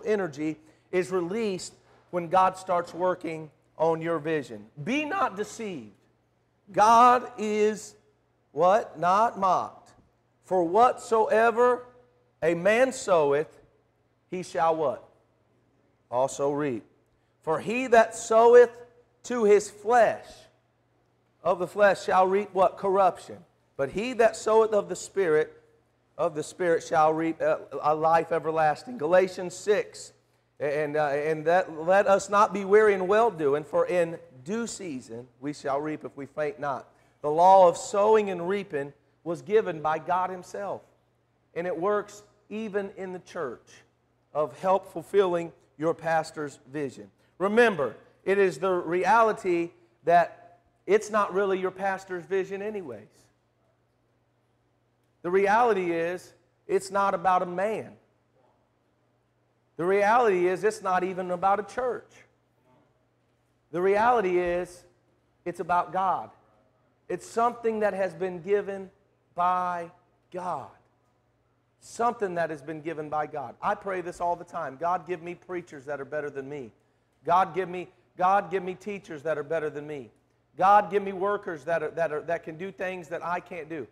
energy is released when God starts working on your vision. Be not deceived. God is what? Not mocked. For whatsoever a man soweth, he shall what? Also reap. For he that soweth to his flesh, of the flesh shall reap what? Corruption. But he that soweth of the Spirit shall reap a life everlasting. Galatians 6. And that let us not be weary in well-doing, for in due season we shall reap if we faint not. The law of sowing and reaping was given by God Himself. And it works even in the church of help fulfilling your pastor's vision. Remember, it is the reality that it's not really your pastor's vision anyways. The reality is, it's not about a man. The reality is, it's not even about a church. The reality is, it's about God. It's something that has been given by God. Something that has been given by God. I pray this all the time. God, give me preachers that are better than me. God, give me teachers that are better than me. God, give me workers that can do things that I can't do.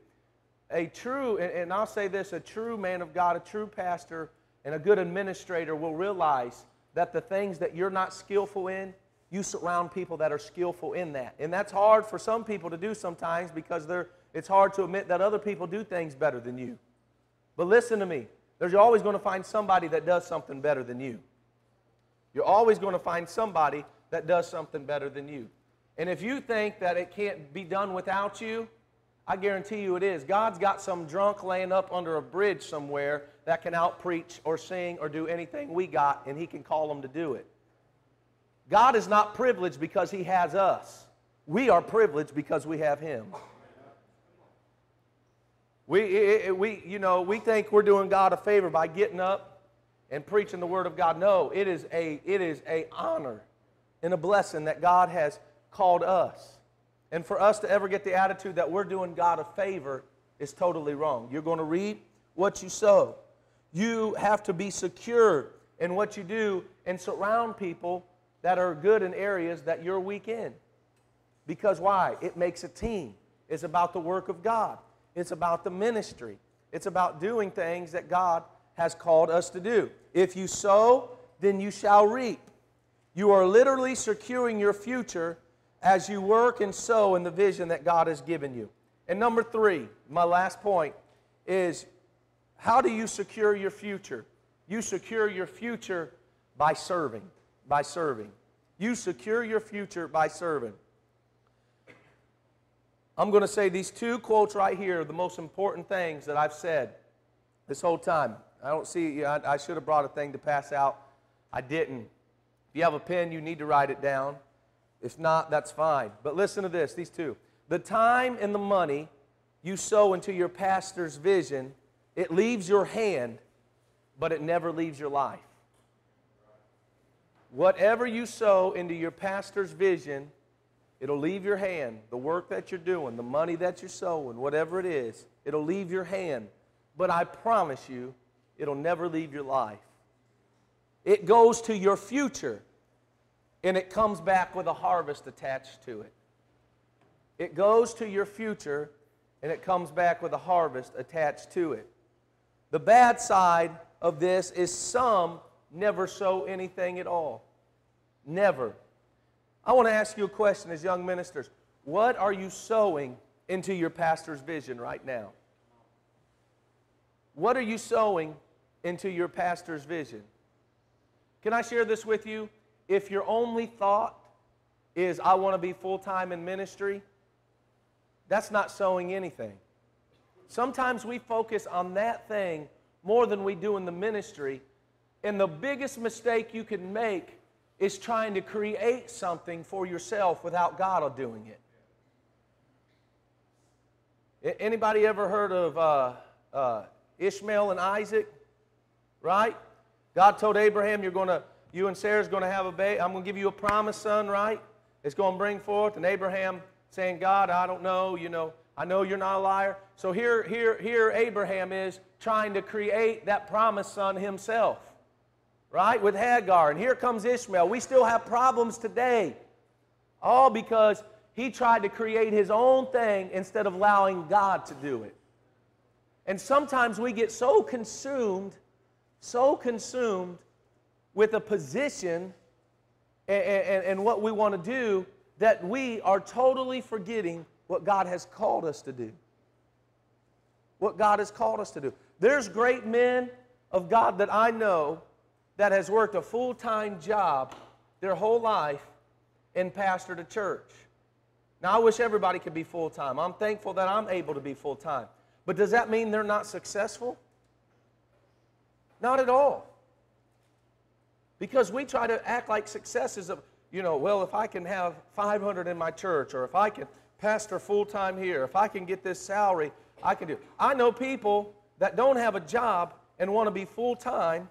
A true, and I'll say this, a true man of God, a true pastor, and a good administrator will realize that the things that you're not skillful in, you surround people that are skillful in that. And that's hard for some people to do sometimes because it's hard to admit that other people do things better than you. But listen to me. There's always going to find somebody that does something better than you. You're always going to find somebody that does something better than you. And if you think that it can't be done without you, I guarantee you it is. God's got some drunk laying up under a bridge somewhere that can out-preach or sing or do anything we got, and He can call them to do it. God is not privileged because He has us. We are privileged because we have Him. We think we're doing God a favor by getting up and preaching the Word of God. No, it is an honor and a blessing that God has called us. And for us to ever get the attitude that we're doing God a favor is totally wrong. You're going to reap what you sow. You have to be secure in what you do and surround people that are good in areas that you're weak in. Because why? It makes a team. It's about the work of God. It's about the ministry. It's about doing things that God has called us to do. If you sow, then you shall reap. You are literally securing your future as you work and sow in the vision that God has given you. And number 3, my last point, is how do you secure your future? You secure your future by serving. By serving. You secure your future by serving. I'm going to say these 2 quotes right here, the most important things that I've said this whole time. I don't see, I should have brought a thing to pass out. I didn't. If you have a pen, you need to write it down. If not, that's fine. But listen to this, these 2. The time and the money you sow into your pastor's vision, it leaves your hand, but it never leaves your life. Whatever you sow into your pastor's vision, it'll leave your hand. The work that you're doing, the money that you're sowing, whatever it is, it'll leave your hand. But I promise you, it'll never leave your life. It goes to your future. And it comes back with a harvest attached to it. It goes to your future, and it comes back with a harvest attached to it. The bad side of this is some never sow anything at all. Never. I want to ask you a question as young ministers. What are you sowing into your pastor's vision right now? What are you sowing into your pastor's vision? Can I share this with you? If your only thought is, I want to be full-time in ministry, that's not sowing anything. Sometimes we focus on that thing more than we do in the ministry, and the biggest mistake you can make is trying to create something for yourself without God doing it. Anybody ever heard of Ishmael and Isaac? Right? God told Abraham, you and Sarah's going to have a baby. I'm going to give you a promised son, right? It's going to bring forth. And Abraham saying, God, I don't know, I know you're not a liar. So here Abraham is trying to create that promised son himself. right, with Hagar, and here comes Ishmael. We still have problems today, all because he tried to create his own thing instead of allowing God to do it. And sometimes we get so consumed with a position and what we want to do that we are totally forgetting what God has called us to do. What God has called us to do. There's great men of God that I know that has worked a full-time job their whole life and pastored a church. Now, I wish everybody could be full-time. I'm thankful that I'm able to be full-time. But does that mean they're not successful? Not at all. Because we try to act like success is, well, if I can have 500 in my church, or if I can pastor full-time here, if I can get this salary, I can do it. I know people that don't have a job and want to be full-time,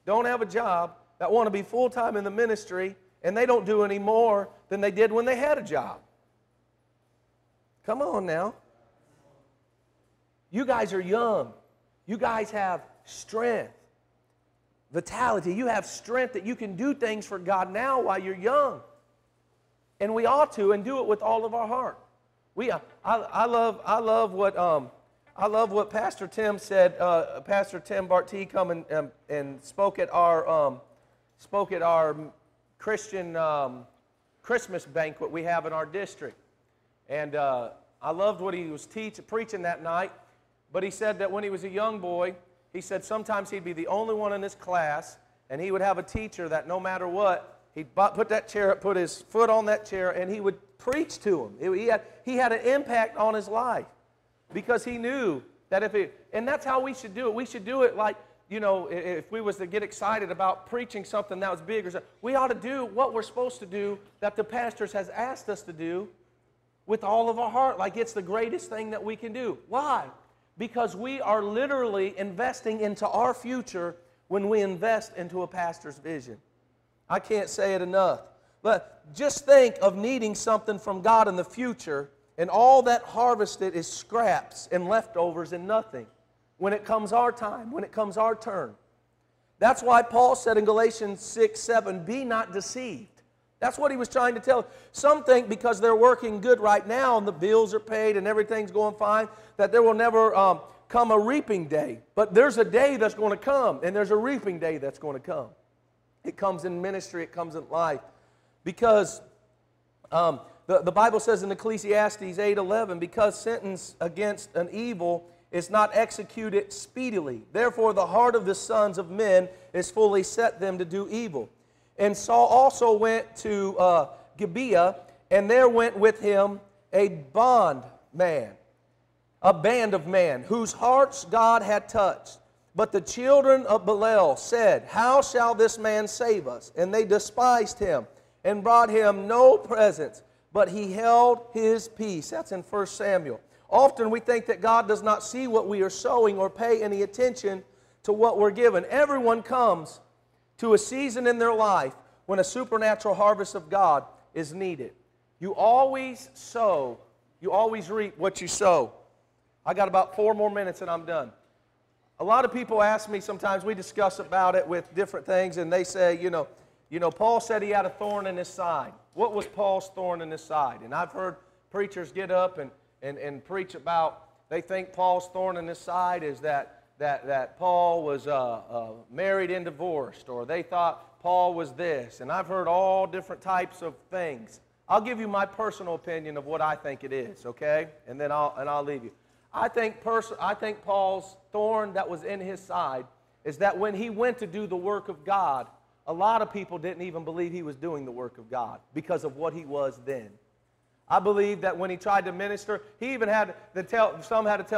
don't have a job, that want to be full-time in the ministry, and they don't do any more than they did when they had a job. Come on now. You guys are young. You guys have strength, vitality. You have strength that you can do things for God now while you're young. And we ought to, and do it with all of our heart. I love what Pastor Tim said. Pastor Tim Bartee come and spoke at our Christian Christmas banquet we have in our district. And I loved what he was preaching that night. But he said that when he was a young boy, he said sometimes he'd be the only one in his class, and he would have a teacher that no matter what, he'd put that chair up, put his foot on that chair, and he would preach to him. He had an impact on his life because he knew that and that's how we should do it. We should do it like, if we was to get excited about preaching something that was big, we ought to do what we're supposed to do that the pastors has asked us to do with all of our heart, like it's the greatest thing that we can do. Why? Because we are literally investing into our future when we invest into a pastor's vision. I can't say it enough. But just think of needing something from God in the future, and all that harvested is scraps and leftovers and nothing when it comes our time, when it comes our turn. That's why Paul said in Galatians 6:7, be not deceived. That's what he was trying to tell. Some think because they're working good right now and the bills are paid and everything's going fine, that there will never come a reaping day. But there's a day that's going to come, and there's a reaping day that's going to come. It comes in ministry, it comes in life. Because the Bible says in Ecclesiastes 8:11, because sentence against an evil is not executed speedily. Therefore the heart of the sons of men is fully set them to do evil. And Saul also went to Gibeah, and there went with him a band of men, whose hearts God had touched. But the children of Belial said, how shall this man save us? And they despised him, and brought him no presents, but he held his peace. That's in 1 Samuel. Often we think that God does not see what we are sowing or pay any attention to what we're given. Everyone comes to a season in their life when a supernatural harvest of God is needed. You always sow, you always reap what you sow. I got about 4 more minutes and I'm done. A lot of people ask me sometimes, we discuss about it with different things, and they say, Paul said he had a thorn in his side. What was Paul's thorn in his side? And I've heard preachers get up and preach about, they think Paul's thorn in his side is that Paul was married and divorced, or they thought Paul was this. And I've heard all different types of things. I'll give you my personal opinion of what I think it is, okay? And then I'll leave you. I think Paul's thorn that was in his side is that when he went to do the work of God, a lot of people didn't even believe he was doing the work of God because of what he was then. I believe that when he tried to minister, he even had to tell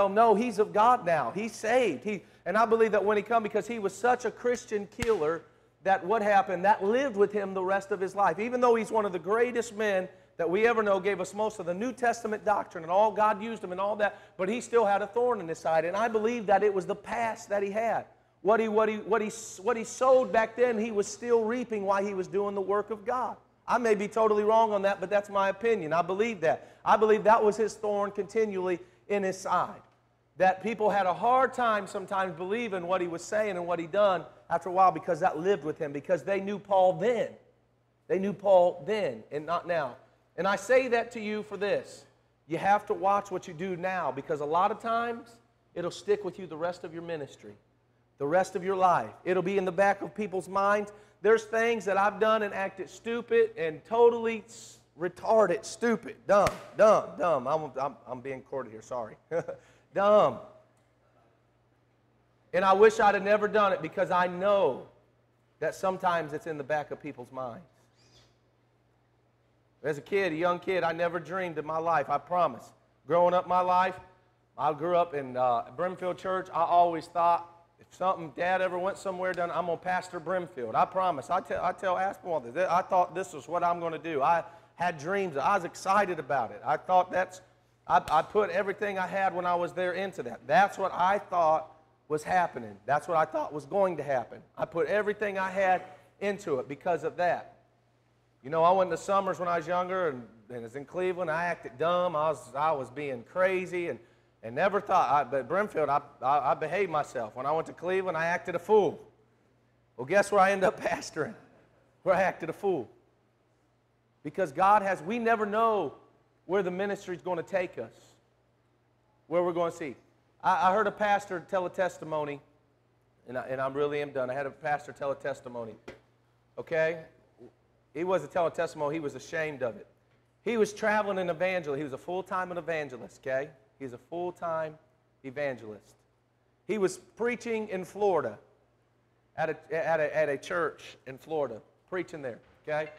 him, no, he's of God now. He's saved. And I believe that when he come, because he was such a Christian killer, that what happened, that lived with him the rest of his life. Even though he's one of the greatest men that we ever know, gave us most of the New Testament doctrine and all, God used him and all that, but he still had a thorn in his side. And I believe that it was the past that he had. What he sowed back then, he was still reaping while he was doing the work of God. I may be totally wrong on that, but that's my opinion. I believe that. I believe that was his thorn continually in his side. that people had a hard time sometimes believing what he was saying and what he done after a while, because that lived with him, because they knew Paul then. They knew Paul then and not now. And I say that to you for this. You have to watch what you do now, because a lot of times it'll stick with you the rest of your ministry, the rest of your life. It'll be in the back of people's minds. There's things that I've done and acted stupid and totally retarded, stupid, dumb. I'm being courted here, sorry. Dumb. And I wish I'd have never done it, because I know that sometimes it's in the back of people's minds. As a kid, a young kid, I never dreamed in my life, I promise. Growing up my life, I grew up in Brimfield Church. I always thought, if Dad ever went somewhere, I'm going to pastor Brimfield. I promise. I tell Aspen all this. I thought this was what I'm going to do. I had dreams. I was excited about it. I thought I put everything I had when I was there into that. That's what I thought was happening. That's what I thought was going to happen. I put everything I had into it because of that. You know, I went to summers when I was younger, and I was in Cleveland. I acted dumb. I was being crazy, and never thought. But Brimfield, I behaved myself. When I went to Cleveland, I acted a fool. Well, guess where I ended up pastoring? Where I acted a fool. Because we never know where the ministry is going to take us, where we're going to see. I heard a pastor tell a testimony, and I really am done. I had a pastor tell a testimony, okay? He wasn't telling a testimony. He was ashamed of it. He was traveling an evangelist. He was a full-time evangelist, okay? He's a full-time evangelist. He was preaching in Florida at a church in Florida, preaching there, okay?